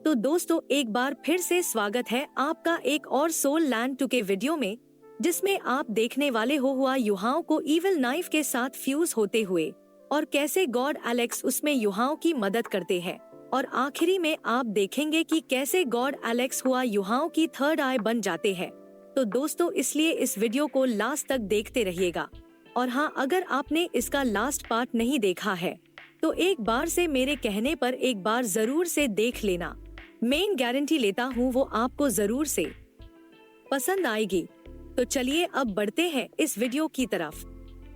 तो दोस्तों एक बार फिर से स्वागत है आपका एक और सोल लैंड 2 के वीडियो में, जिसमें आप देखने वाले हो हुआ युहाओं को इविल नाइफ के साथ फ्यूज होते हुए और कैसे गॉड एलेक्स उसमें युहाओं की मदद करते हैं। और आखिरी में आप देखेंगे कि कैसे गॉड एलेक्स हुआ युहाओं की थर्ड आई बन जाते हैं। तो दोस्तों इसलिए इस वीडियो को लास्ट तक देखते रहिएगा। और हाँ, अगर आपने इसका लास्ट पार्ट नहीं देखा है तो एक बार से मेरे कहने पर एक बार जरूर से देख लेना। मेन गारंटी लेता हूँ वो आपको जरूर से पसंद आएगी। तो चलिए अब बढ़ते हैं इस वीडियो की तरफ।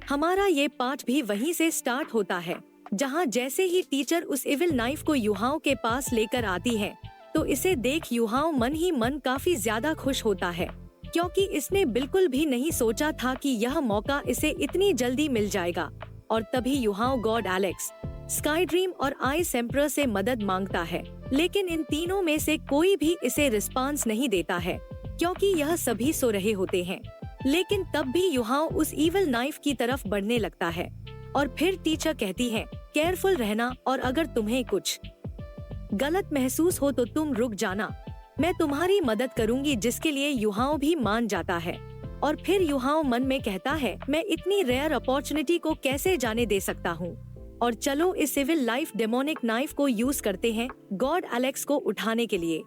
हमारा ये पार्ट भी वहीं से स्टार्ट होता है जहाँ जैसे ही टीचर उस इविल नाइफ को युहाओं के पास लेकर आती है तो इसे देख युहाओं मन ही मन काफी ज्यादा खुश होता है, क्योंकि इसने बिल्कुल भी नहीं सोचा था कि यह मौका इसे इतनी जल्दी मिल जाएगा। और तभी युहाओं गॉड एलेक्स, स्काई ड्रीम और आइस एम्परर से मदद मांगता है, लेकिन इन तीनों में से कोई भी इसे रिस्पांस नहीं देता है क्योंकि यह सभी सो रहे होते हैं। लेकिन तब भी युहाओं उस इविल नाइफ की तरफ बढ़ने लगता है और फिर टीचर कहती है केयरफुल रहना और अगर तुम्हें कुछ गलत महसूस हो तो तुम रुक जाना, मैं तुम्हारी मदद करूंगी, जिसके लिए युहाओं भी मान जाता है। और फिर युहाओं मन में कहता है मैं इतनी रेयर अपॉर्चुनिटी को कैसे जाने दे सकता हूँ, और चलो इस सिविल लाइफ डेमोनिक नाइफ को यूज करते हैं गॉड एलेक्स को उठाने के लिए।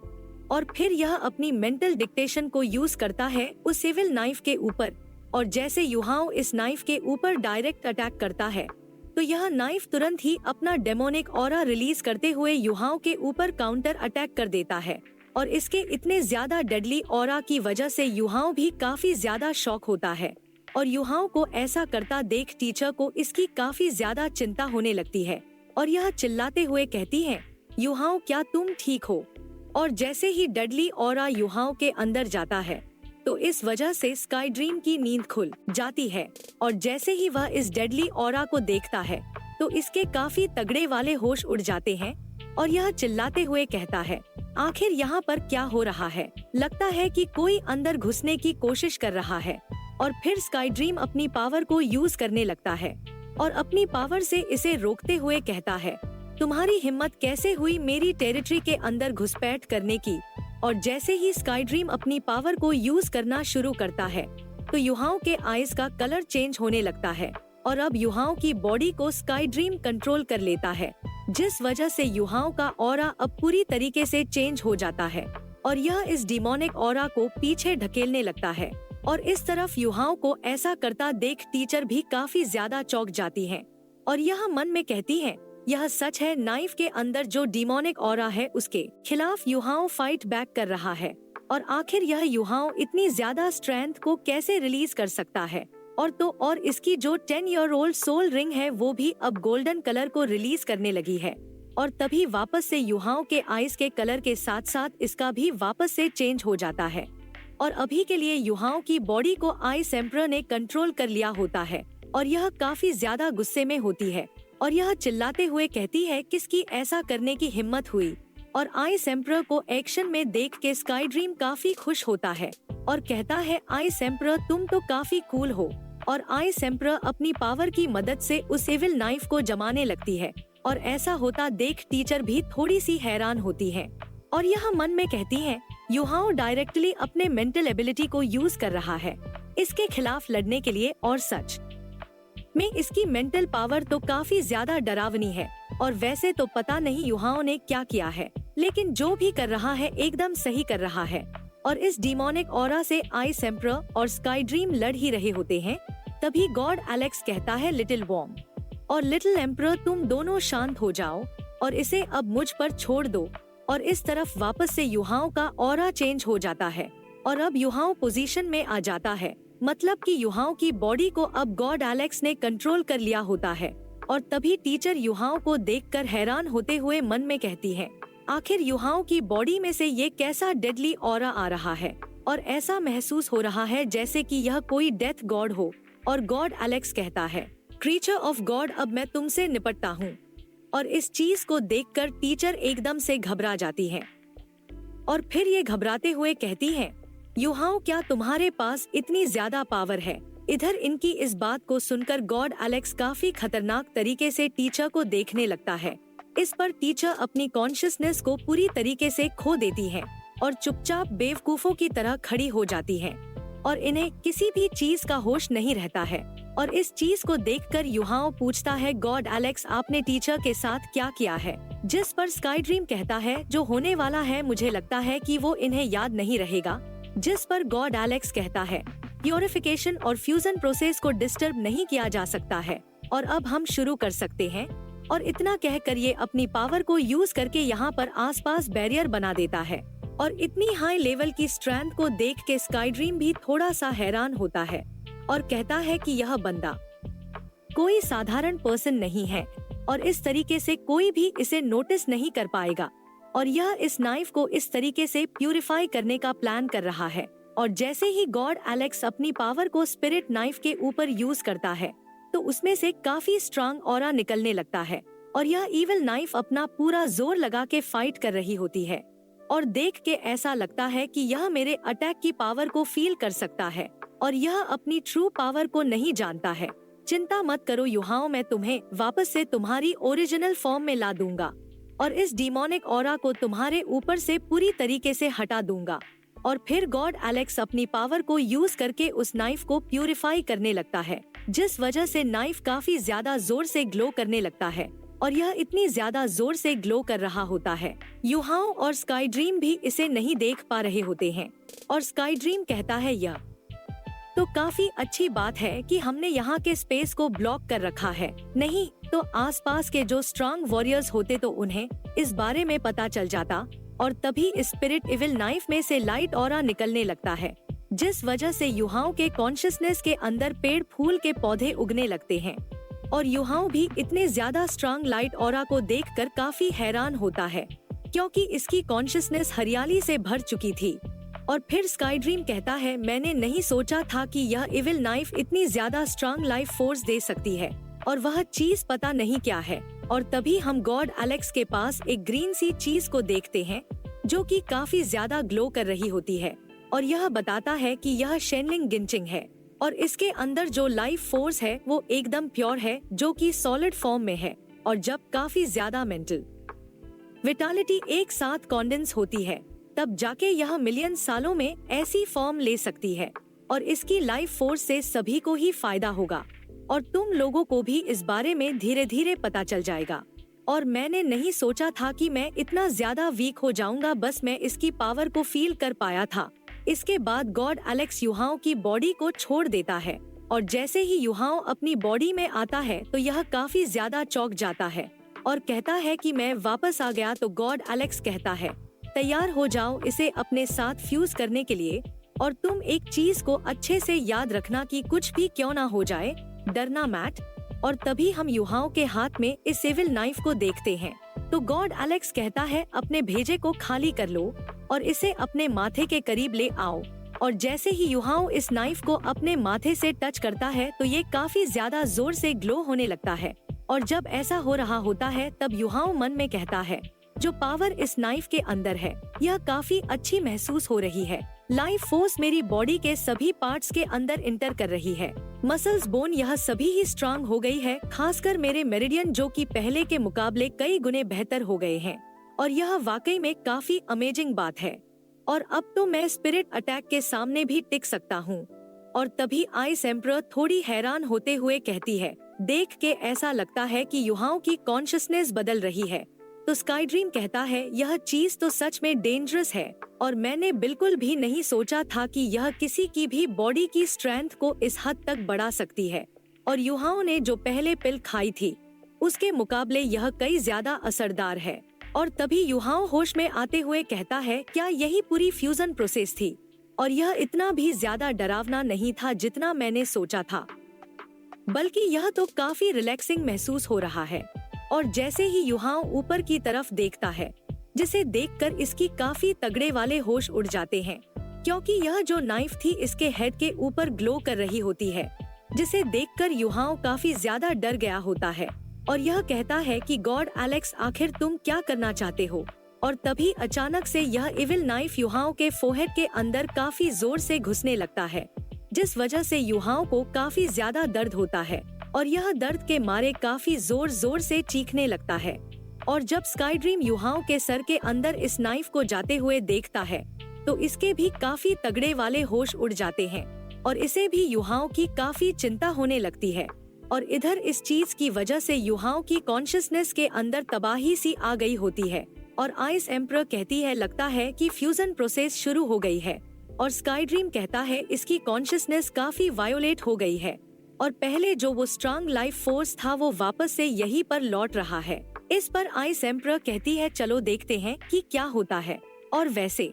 और फिर यह अपनी मेंटल डिक्टेशन को यूज करता है उस सिविल नाइफ के ऊपर, और जैसे युहाओं इस नाइफ के ऊपर डायरेक्ट अटैक करता है तो यह नाइफ तुरंत ही अपना डेमोनिक ऑरा रिलीज करते हुए युहाओं के ऊपर काउंटर अटैक कर देता है। और इसके इतने ज्यादा डेडली ऑरा की वजह से युहाओं भी काफी ज्यादा शॉक होता है, और युहाओं को ऐसा करता देख टीचर को इसकी काफी ज्यादा चिंता होने लगती है और यह चिल्लाते हुए कहती है युहाओं क्या तुम ठीक हो। और जैसे ही डेडली ऑरा युहाओं के अंदर जाता है तो इस वजह से स्काई ड्रीम की नींद खुल जाती है, और जैसे ही वह इस डेडली ऑरा को देखता है तो इसके काफी तगड़े वाले होश उड़ जाते हैं और यह चिल्लाते हुए कहता है आखिर यहाँ पर क्या हो रहा है, लगता है कि कोई अंदर घुसने की कोशिश कर रहा है। और फिर स्काई ड्रीम अपनी पावर को यूज करने लगता है और अपनी पावर से इसे रोकते हुए कहता है तुम्हारी हिम्मत कैसे हुई मेरी टेरिटरी के अंदर घुसपैठ करने की। और जैसे ही स्काई ड्रीम अपनी पावर को यूज करना शुरू करता है तो युहाओं के आइज का कलर चेंज होने लगता है, और अब युहाओं की बॉडी को स्काई ड्रीम कंट्रोल कर लेता है, जिस वजह से युहाओं का ऑरा अब पूरी तरीके से चेंज हो जाता है और यह इस डिमोनिक ऑरा को पीछे ढकेलने लगता है। और इस तरफ युहाओं को ऐसा करता देख टीचर भी काफी ज्यादा चौंक जाती है और यह मन में कहती है यह सच है, नाइफ के अंदर जो डिमोनिक ऑरा है उसके खिलाफ युहाओं फाइट बैक कर रहा है, और आखिर यह युहाओं इतनी ज्यादा स्ट्रेंथ को कैसे रिलीज कर सकता है। और इसकी जो 10 ईयर ओल्ड सोल रिंग है वो भी अब गोल्डन कलर को रिलीज करने लगी है, और तभी वापस से युहाओं के आइज के कलर के साथ साथ इसका भी वापस से चेंज हो जाता है। और अभी के लिए युहाओं की बॉडी को आइस एम्परर ने कंट्रोल कर लिया होता है और यह काफी ज्यादा गुस्से में होती है और यह चिल्लाते हुए कहती है किसकी ऐसा करने की हिम्मत हुई। और आइस एम्परर को एक्शन में देख के स्काई ड्रीम काफी खुश होता है और कहता है आइस एम्परर तुम तो काफी कूल हो। और आइस एम्परर अपनी पावर की मदद से उस इविल नाइफ को जमाने लगती है, और ऐसा होता देख टीचर भी थोड़ी सी हैरान होती है और यह मन में कहती है युहाओं डायरेक्टली अपने मेंटल एबिलिटी को यूज कर रहा है इसके खिलाफ लड़ने के लिए, और सच में इसकी मेंटल पावर तो काफी ज्यादा डरावनी है। और वैसे तो पता नहीं युहाओं ने क्या किया है, लेकिन जो भी कर रहा है एकदम सही कर रहा है। और इस डिमोनिक ऑरा से आइस एम्परर और स्काई ड्रीम लड़ ही रहे होते हैं, तभी गॉड एलेक्स कहता है लिटिल वॉर्म और लिटिल एम्परर तुम दोनों शांत हो जाओ और इसे अब मुझ पर छोड़ दो। और इस तरफ वापस से युहाओं का ऑरा चेंज हो जाता है और अब युहाओं पोजीशन में आ जाता है, मतलब कि युहाओं की बॉडी को अब गॉड एलेक्स ने कंट्रोल कर लिया होता है। और तभी टीचर युहाओं को देखकर हैरान होते हुए मन में कहती है आखिर युहाओं की बॉडी में से ये कैसा डेडली ऑरा आ रहा है, और ऐसा महसूस हो रहा है जैसे कि यह कोई डेथ गॉड हो। और गॉड एलेक्स कहता है क्रीचर ऑफ गॉड अब मैं तुमसे निपटता हूँ। और इस चीज को देखकर टीचर एकदम से घबरा जाती है और फिर ये घबराते हुए कहती है युहाओं क्या तुम्हारे पास इतनी ज्यादा पावर है। इधर इनकी इस बात को सुनकर गॉड एलेक्स काफी खतरनाक तरीके से टीचर को देखने लगता है इस पर टीचर अपनी कॉन्शियसनेस को पूरी तरीके से खो देती है और चुपचाप बेवकूफों की तरह खड़ी हो जाती है और इन्हें किसी भी चीज का होश नहीं रहता है। और इस चीज को देखकर युहाओ पूछता है, गॉड एलेक्स, आपने टीचर के साथ क्या किया है? जिस पर स्काई ड्रीम कहता है, जो होने वाला है मुझे लगता है कि वो इन्हें याद नहीं रहेगा। जिस पर गॉड एलेक्स कहता है, प्यूरिफिकेशन और फ्यूजन प्रोसेस को डिस्टर्ब नहीं किया जा सकता है और अब हम शुरू कर सकते हैं। और इतना कहकर ये अपनी पावर को यूज करके यहाँ पर आसपास बैरियर बना देता है। और इतनी हाई लेवल की स्ट्रेंथ को देख के स्काई ड्रीम भी थोड़ा सा हैरान होता है और कहता है कि यह बंदा कोई साधारण पर्सन नहीं है और इस तरीके से कोई भी इसे नोटिस नहीं कर पाएगा। और यह इस नाइफ को इस तरीके से प्यूरिफाई करने का प्लान कर रहा है। और जैसे ही गॉड एलेक्स अपनी पावर को स्पिरिट नाइफ के ऊपर यूज करता है तो उसमें से काफी स्ट्रांग ऑरा निकलने लगता है और यह इविल नाइफ अपना पूरा जोर लगा के फाइट कर रही होती है। और देख के ऐसा लगता है कि यह मेरे अटैक की पावर को फील कर सकता है और यह अपनी ट्रू पावर को नहीं जानता है। चिंता मत करो युहाओ, मैं तुम्हें वापस से तुम्हारी ओरिजिनल फॉर्म में ला दूंगा और इस डिमोनिक ऑरा को तुम्हारे ऊपर से पूरी तरीके से हटा दूंगा। और फिर गॉड एलेक्स अपनी पावर को यूज करके उस नाइफ को प्यूरिफाई करने लगता है, जिस वजह से नाइफ काफी ज्यादा जोर से ग्लो करने लगता है। और यह इतनी ज्यादा जोर से ग्लो कर रहा होता है, युहाओ और स्काई ड्रीम भी इसे नहीं देख पा रहे होते हैं। और स्काई ड्रीम कहता है, यह तो काफी अच्छी बात है कि हमने यहाँ के स्पेस को ब्लॉक कर रखा है, नहीं तो आसपास के जो स्ट्रांग वॉरियर्स होते तो उन्हें इस बारे में पता चल जाता। और तभी स्पिरिट इविल नाइफ में से लाइट ऑरा निकलने लगता है, जिस वजह से युहाओ के कॉन्शियसनेस के अंदर पेड़ फूल के पौधे उगने लगते हैं। और युहाओ भी इतने ज्यादा स्ट्रांग लाइट ऑरा को देखकर काफी हैरान होता है, क्योंकि इसकी कॉन्शियसनेस हरियाली से भर चुकी थी। और फिर स्काई ड्रीम कहता है, मैंने नहीं सोचा था कि यह इविल नाइफ इतनी ज्यादा स्ट्रांग लाइफ फोर्स दे सकती है और वह चीज पता नहीं क्या है। और तभी हम गॉड एलेक्स के पास एक ग्रीन सी चीज को देखते हैं जो कि काफी ज्यादा ग्लो कर रही होती है और यह बताता है कि यह शेनलिंग गिंचिंग है और इसके अंदर जो लाइफ फोर्स है वो एकदम प्योर है, जो कि सॉलिड फॉर्म में है। और जब काफी ज्यादा मेंटल विटालिटी एक साथ कॉन्डेंस होती है तब जाके यह मिलियन सालों में ऐसी फॉर्म ले सकती है और इसकी लाइफ फोर्स से सभी को ही फायदा होगा और तुम लोगों को भी इस बारे में धीरे धीरे पता चल जाएगा। और मैंने नहीं सोचा था कि मैं इतना ज्यादा वीक हो जाऊंगा, बस मैं इसकी पावर को फील कर पाया था। इसके बाद गॉड एलेक्स युहाओ की बॉडी को छोड़ देता है और जैसे ही युहाओ अपनी बॉडी में आता है तो यह काफी ज्यादा चौंक जाता है और कहता है कि मैं वापस आ गया। तो गॉड एलेक्स कहता है, तैयार हो जाओ इसे अपने साथ फ्यूज करने के लिए और तुम एक चीज को अच्छे से याद रखना कि कुछ भी क्यों ना हो जाए, डरना मत। और तभी हम युहाओ के हाथ में इस इविल नाइफ को देखते हैं। तो गॉड एलेक्स कहता है, अपने भेजे को खाली कर लो और इसे अपने माथे के करीब ले आओ। और जैसे ही युहाओ इस नाइफ को अपने माथे से टच करता है तो ये काफी ज्यादा जोर से ग्लो होने लगता है। और जब ऐसा हो रहा होता है तब युहाओ मन में कहता है, जो पावर इस नाइफ के अंदर है यह काफी अच्छी महसूस हो रही है। लाइफ फोर्स मेरी बॉडी के सभी पार्ट्स के अंदर इंटर कर रही है, मसल्स, बोन, यह सभी ही स्ट्रांग हो गई है, खासकर मेरे मेरिडियन जो कि पहले के मुकाबले कई गुने बेहतर हो गए हैं। और यह वाकई में काफी अमेजिंग बात है और अब तो मैं स्पिरिट अटैक के सामने भी टिक सकता हूँ। और तभी आइस एम्परर थोड़ी हैरान होते हुए कहती है, देख के ऐसा लगता है कि युहाओ की कॉन्शियसनेस बदल रही है। तो स्काई ड्रीम कहता है, यह चीज तो सच में डेंजरस है और मैंने बिल्कुल भी नहीं सोचा था कि यह किसी की भी बॉडी की स्ट्रेंथ को इस हद तक बढ़ा सकती है। और युहाओ ने जो पहले पिल खाई थी उसके मुकाबले यह कई ज्यादा असरदार है। और तभी युहाओ होश में आते हुए कहता है, क्या यही पूरी फ्यूजन प्रोसेस थी? और यह इतना भी ज्यादा डरावना नहीं था जितना मैंने सोचा था, बल्कि यह तो काफी रिलैक्सिंग महसूस हो रहा है। और जैसे ही युहाओ ऊपर की तरफ देखता है, जिसे देखकर इसकी काफी तगड़े वाले होश उड़ जाते हैं, क्योंकि यह जो नाइफ थी इसके हेड के ऊपर ग्लो कर रही होती है, जिसे देखकर युहाओ काफी ज्यादा डर गया होता है। और यह कहता है कि गॉड एलेक्स, आखिर तुम क्या करना चाहते हो? और तभी अचानक से यह इविल नाइफ युहाओ के फोरहेड के अंदर काफी जोर से घुसने लगता है, जिस वजह से युहाओ को काफी ज्यादा दर्द होता है और यह दर्द के मारे काफी जोर जोर से चीखने लगता है। और जब स्काई ड्रीम युहाओं के सर के अंदर इस नाइफ को जाते हुए देखता है तो इसके भी काफी तगड़े वाले होश उड़ जाते हैं और इसे भी युहाओं की काफी चिंता होने लगती है। और इधर इस चीज की वजह से युहाओं की कॉन्शियसनेस के अंदर तबाही सी आ गई होती है और आइस एम्परर कहती है लगता है कि फ्यूजन प्रोसेस शुरू हो गई है। और स्काई ड्रीम कहता है इसकी कॉन्शियसनेस काफी वायोलेट हो गई है और पहले जो वो स्ट्रांग लाइफ फोर्स था वो वापस से यहीं पर लौट रहा है। इस पर आइस एम्परर कहती है चलो देखते हैं कि क्या होता है। और वैसे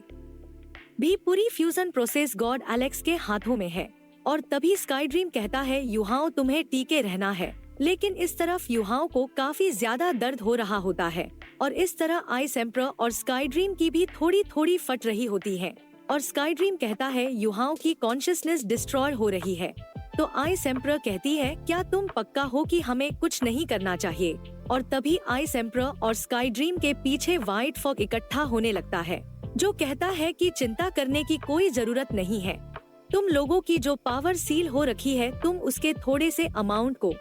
भी पूरी फ्यूजन प्रोसेस गॉड एलेक्स के हाथों में है। और तभी स्काई ड्रीम कहता है युहाओं तुम्हें टीके रहना है। लेकिन इस तरफ युहाओं को काफी ज्यादा दर्द हो रहा होता है और इस तरह आइस एम्परर और स्काई ड्रीम की भी थोड़ी थोड़ी फट रही होती है। और स्काई ड्रीम कहता है युहाओं की कॉन्शियसनेस डिस्ट्रॉय हो रही है। तो आइस एम्परर कहती है क्या तुम पक्का हो कि हमें कुछ नहीं करना चाहिए। और तभी आइस एम्परर और स्काई ड्रीम के पीछे व्हाइट फॉग इकट्ठा होने लगता है जो कहता है कि चिंता करने की कोई जरूरत नहीं है। तुम लोगों की जो पावर सील हो रखी है तुम उसके थोड़े से अमाउंट को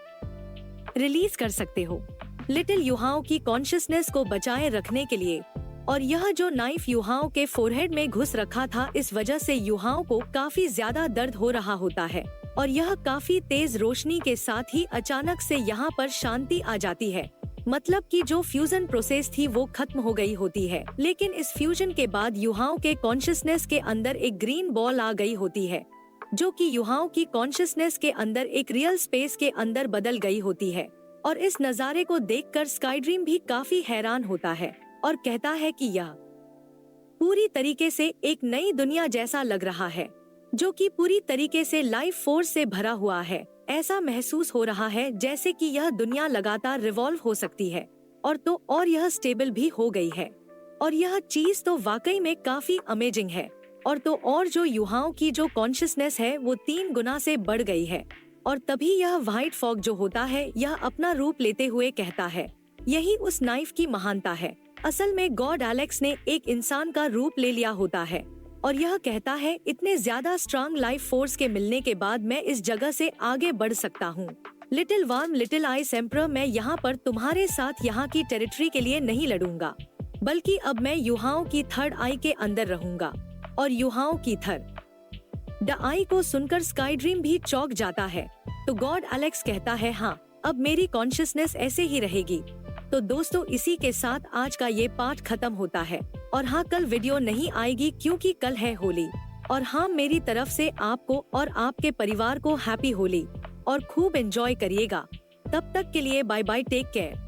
रिलीज कर सकते हो लिटिल युहाओं की कॉन्शियसनेस को बचाए रखने के लिए। और यह जो नाइफ युहाओं के फोरहेड में घुस रखा था इस वजह से युहाओं को काफी ज्यादा दर्द हो रहा होता है और यह काफी तेज रोशनी के साथ ही अचानक से यहाँ पर शांति आ जाती है। मतलब कि जो फ्यूजन प्रोसेस थी वो खत्म हो गई होती है। लेकिन इस फ्यूजन के बाद युहाओं के कॉन्शियसनेस के अंदर एक ग्रीन बॉल आ गई होती है जो कि युहाओं की कॉन्शियसनेस के अंदर एक रियल स्पेस के अंदर बदल गई होती है। और इस नज़ारे को देखकर स्काई ड्रीम भी काफी हैरान होता है और कहता है कि यह पूरी तरीके से एक नई दुनिया जैसा लग रहा है जो कि पूरी तरीके से लाइफ फोर्स से भरा हुआ है। ऐसा महसूस हो रहा है जैसे कि यह दुनिया लगातार रिवॉल्व हो सकती है और यह स्टेबल भी हो गई है। और यह चीज तो वाकई में काफी अमेजिंग है। और जो युहाओं की जो कॉन्शियसनेस है वो 3 गुना से बढ़ गई है। और तभी यह व्हाइट फॉग जो होता है यह अपना रूप लेते हुए कहता है यही उस नाइफ की महानता है। असल में गॉड एलेक्स ने एक इंसान का रूप ले लिया होता है और यह कहता है इतने ज्यादा स्ट्रांग लाइफ फोर्स के मिलने के बाद मैं इस जगह से आगे बढ़ सकता हूँ। Little warm little ice emperor मैं यहाँ पर तुम्हारे साथ यहाँ की टेरिटरी के लिए नहीं लड़ूंगा बल्कि अब मैं युहाओं की थर्ड आई के अंदर रहूंगा। और युहाओं की थर्ड द आई को सुनकर स्काई ड्रीम भी चौंक जाता है। तो गॉड एलेक्स कहता है हाँ अब मेरी कॉन्शियसनेस ऐसे ही रहेगी। तो दोस्तों इसी के साथ आज का ये पार्ट खत्म होता है। और हाँ कल वीडियो नहीं आएगी क्योंकि कल है होली। और हाँ मेरी तरफ से आपको और आपके परिवार को हैप्पी होली और खूब एंजॉय करिएगा। तब तक के लिए बाय बाय, टेक केयर।